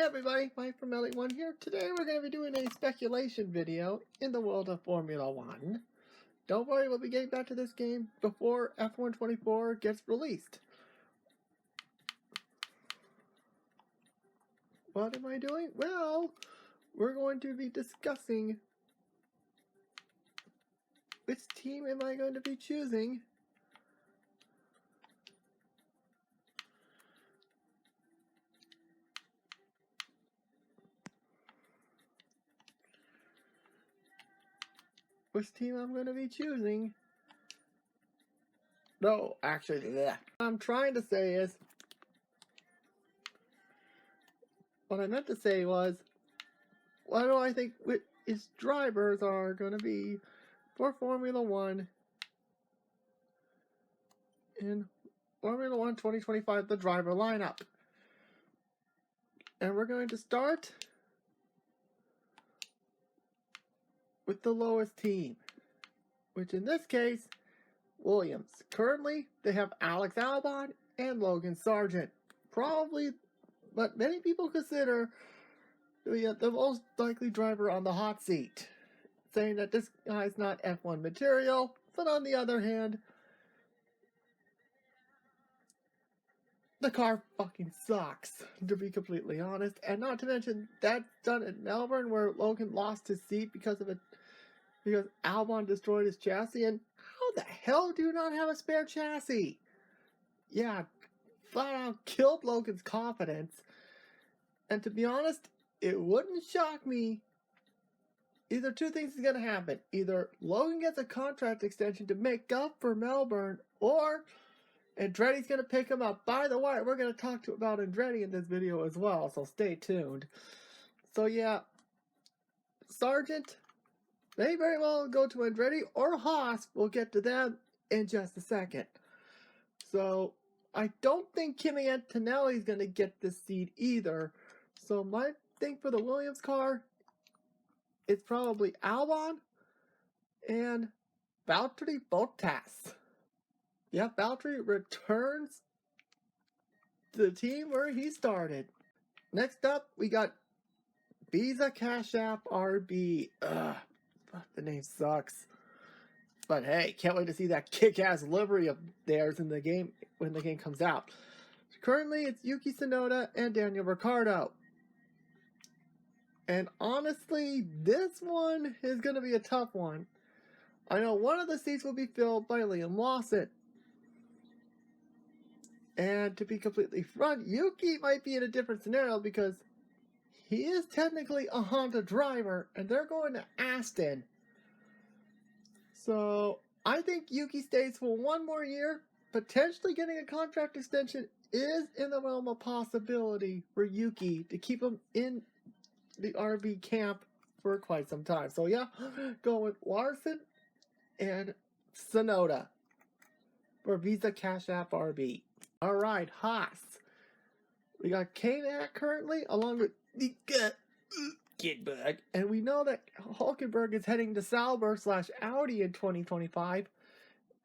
Hey everybody, Mike from LE1 here. Today we're going to be doing a speculation video in the world of Formula One. Don't worry, we'll be getting back to this game before F1 24 gets released. What am I doing? Well, we're going to be discussing which team am I going to be choosing I'm going to be choosing. No, actually, what I'm trying to say is, what I meant to say was, what do I think its drivers are going to be for Formula One in Formula One 2025, the driver lineup. And we're going to start with the lowest team, which in this case, Williams. Currently, they have Alex Albon and Logan Sargent. Probably, but many people consider the most likely driver on the hot seat, saying that this guy's not F1 material, but on the other hand, the car fucking sucks, to be completely honest. And not to mention, that's done in Melbourne where Logan lost his seat because Albon destroyed his chassis. And how the hell do you not have a spare chassis? Yeah, flat out killed Logan's confidence. And to be honest, it wouldn't shock me. Either two things is going to happen. Either Logan gets a contract extension to make up for Melbourne, or Andretti's going to pick him up. By the way, we're going to talk about Andretti in this video as well, so stay tuned. So yeah, Sargent may very well go to Andretti or Haas. We'll get to them in just a second. So I don't think Kimi Antonelli is going to get this seat either. So my thing for the Williams car, it's probably Albon and Valtteri Bottas. Yeah, Valtteri returns to the team where he started. Next up, we got Visa Cash App RB. Ugh, the name sucks. But hey, can't wait to see that kick-ass livery of theirs in the game when the game comes out. Currently, it's Yuki Tsunoda and Daniel Ricciardo. And honestly, this one is going to be a tough one. I know one of the seats will be filled by Liam Lawson. And to be completely front, Yuki might be in a different scenario because he is technically a Honda driver and they're going to Aston. So I think Yuki stays for one more year. Potentially getting a contract extension is in the realm of possibility for Yuki to keep him in the RB camp for quite some time. So yeah, go with Larson and Tsunoda for Visa Cash App RB. Alright, Haas. We got K-Mac currently, along with the Kidbug. And we know that Hulkenberg is heading to Sauber/Audi in 2025.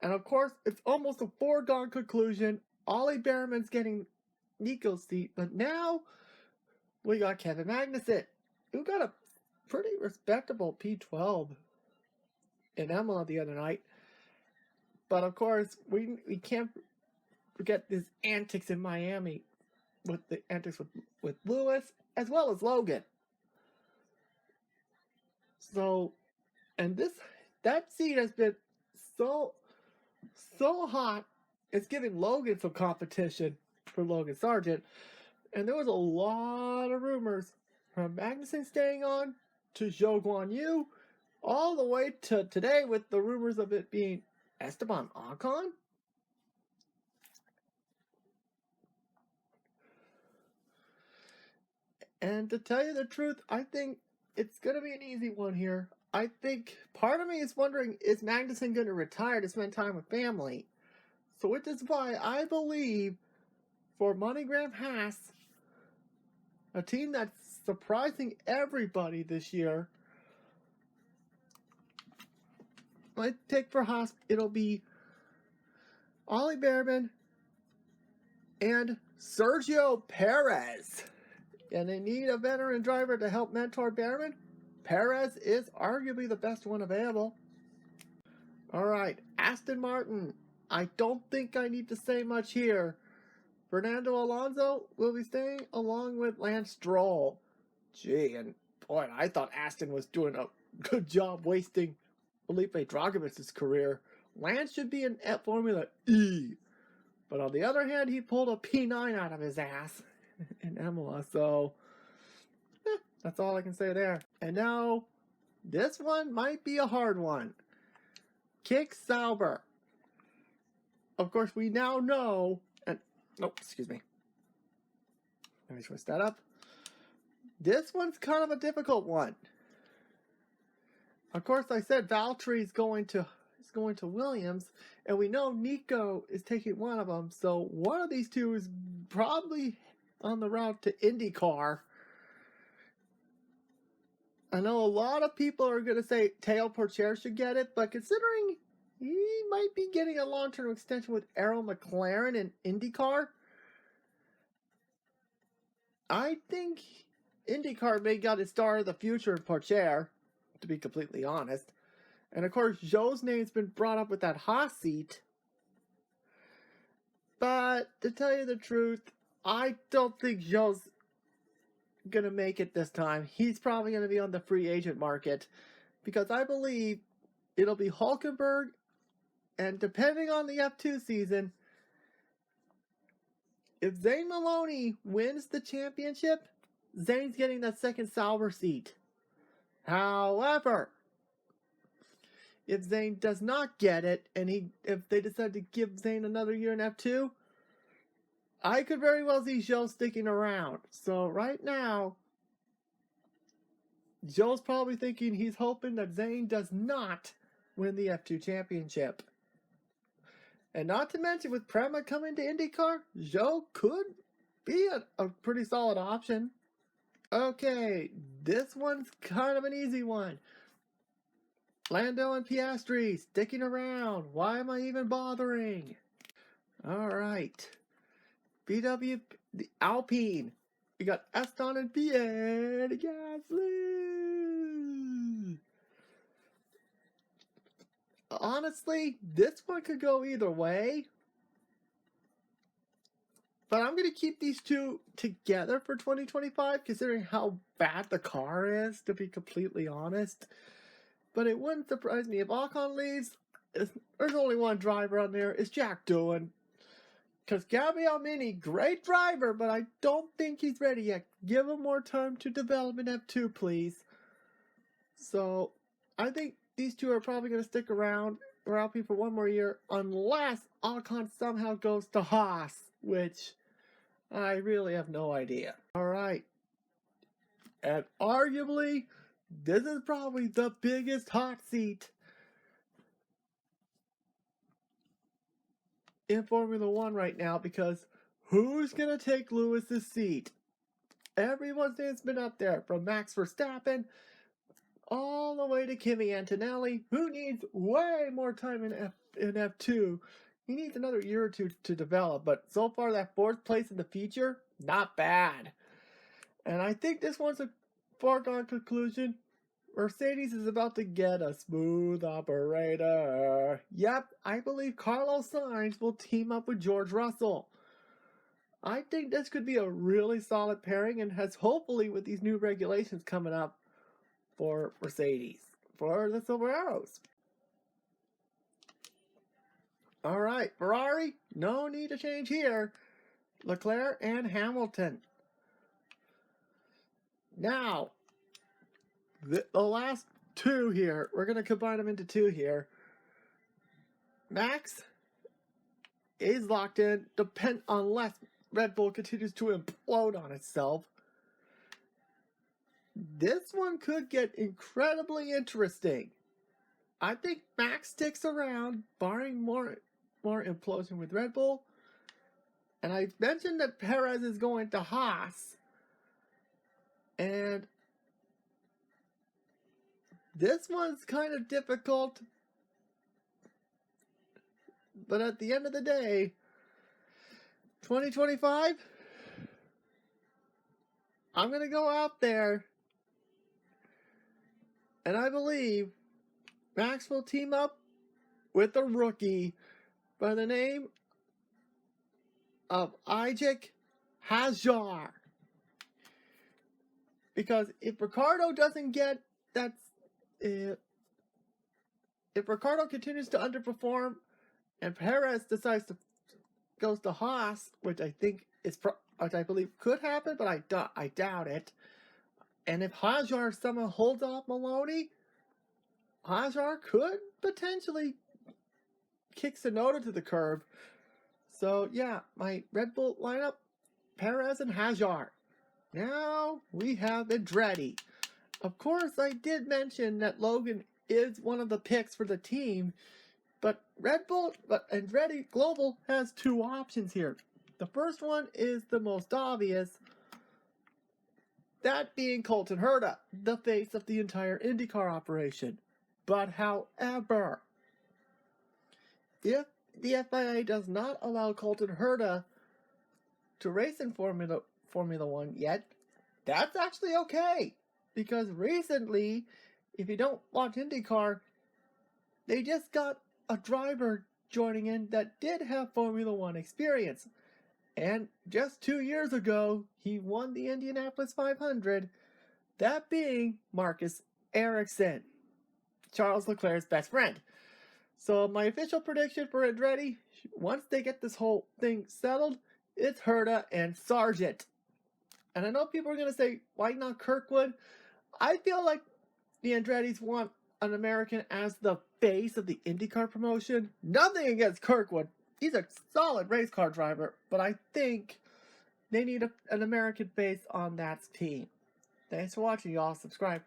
And of course, it's almost a foregone conclusion. Ollie Behrman's getting Nico's seat. But now, we got Kevin Magnussen, who got a pretty respectable P12 in Imola the other night. But of course, we can't forget his antics in Miami with the antics with Lewis as well as Logan. So, and that seat has been so hot, it's giving Logan some competition for Logan Sargent. And there was a lot of rumors from Magnussen staying on to Zhou Guanyu, all the way to today with the rumors of it being Esteban Ocon. And to tell you the truth, I think it's going to be an easy one here. I think part of me is wondering, is Magnussen going to retire to spend time with family? So which is why I believe for MoneyGram Haas, a team that's surprising everybody this year, my pick for Haas, it'll be Ollie Behrman and Sergio Perez. and they need a veteran driver to help mentor Behrman, Perez is arguably the best one available. Alright, Aston Martin. I don't think I need to say much here. Fernando Alonso will be staying along with Lance Stroll. Gee, and boy, I thought Aston was doing a good job wasting Felipe Dragomic's career. Lance should be in Formula E. But on the other hand, he pulled a P9 out of his ass in Imola, so that's all I can say there. And now, this one might be a hard one. Kick Sauber. Of course, we now know, and nope, excuse me. Let me switch that up. This one's kind of a difficult one. Of course, I said Valtteri is going to Williams, and we know Nico is taking one of them. So one of these two is probably on the route to IndyCar. I know a lot of people are going to say Théo Pourchaire should get it, but considering he might be getting a long-term extension with Arrow McLaren and IndyCar, I think IndyCar may got its star of the future in Pourchaire, to be completely honest. And of course, Zhou's name's been brought up with that Haas seat. But to tell you the truth, I don't think Zhou's gonna make it this time. He's probably gonna be on the free agent market, because I believe it'll be Hulkenberg, and depending on the F2 season, if Zane Maloney wins the championship, Zane's getting that second Sauber seat. However, if Zane does not get it, and if they decide to give Zane another year in F2, I could very well see Zhou sticking around. So right now, Zhou's probably thinking he's hoping that Zane does not win the F2 championship. And not to mention, with Prema coming to IndyCar, Zhou could be a pretty solid option. Okay, this one's kind of an easy one. Lando and Piastri sticking around. Why am I even bothering? Alright. VW, the Alpine. We got Aston and Pierre Gasly. Honestly, this one could go either way. But I'm going to keep these two together for 2025, considering how bad the car is, to be completely honest. But it wouldn't surprise me if Ocon leaves. There's only one driver on there. It's Jack Doohan. Because Gabriel Mini, great driver, but I don't think he's ready yet. Give him more time to develop in F2, please. So, I think these two are probably going to stick around Alpine for one more year, unless Ocon somehow goes to Haas, which I really have no idea. Alright. And arguably, this is probably the biggest hot seat in Formula One right now, because who's going to take Lewis's seat? Everyone's name's been up there, from Max Verstappen all the way to Kimi Antonelli, who needs way more time in F2. He needs another year or two to develop, but so far that 4th place in the feature, not bad. And I think this one's a foregone conclusion. Mercedes is about to get a smooth operator. Yep, I believe Carlos Sainz will team up with George Russell. I think this could be a really solid pairing, and has hopefully, with these new regulations coming up for Mercedes, for the Silver Arrows. Alright, Ferrari, no need to change here. Leclerc and Hamilton. Now, the last two here, we're going to combine them into two here. Max is locked in, unless Red Bull continues to implode on itself. This one could get incredibly interesting. I think Max sticks around, barring more implosion with Red Bull. And I mentioned that Perez is going to Haas. And this one's kind of difficult. But at the end of the day, 2025, I'm going to go out there, and I believe Max will team up with a rookie by the name of Ajik Hajar. Because if Ricardo doesn't get that, if Ricardo continues to underperform and Perez decides to goes to Haas, which I believe could happen, but I doubt it. And if Hajar somehow holds off Maloney, Hajar could potentially kick Tsunoda to the curb. So yeah, my Red Bull lineup: Perez and Hajar. Now we have Andretti. Of course, I did mention that Logan is one of the picks for the team, but Andretti Global has two options here. The first one is the most obvious, that being Colton Herta, the face of the entire IndyCar operation. But however, if the FIA does not allow Colton Herta to race in Formula 1 yet, that's actually okay. Because recently, if you don't watch IndyCar, they just got a driver joining in that did have Formula 1 experience. And just 2 years ago, he won the Indianapolis 500, that being Marcus Ericsson, Charles Leclerc's best friend. So my official prediction for Andretti, once they get this whole thing settled, it's Herta and Sargent. And I know people are going to say, why not Kirkwood? I feel like the Andrettis want an American as the face of the IndyCar promotion. Nothing against Kirkwood. He's a solid race car driver, but I think they need an American face on that team. Thanks for watching, y'all. Subscribe.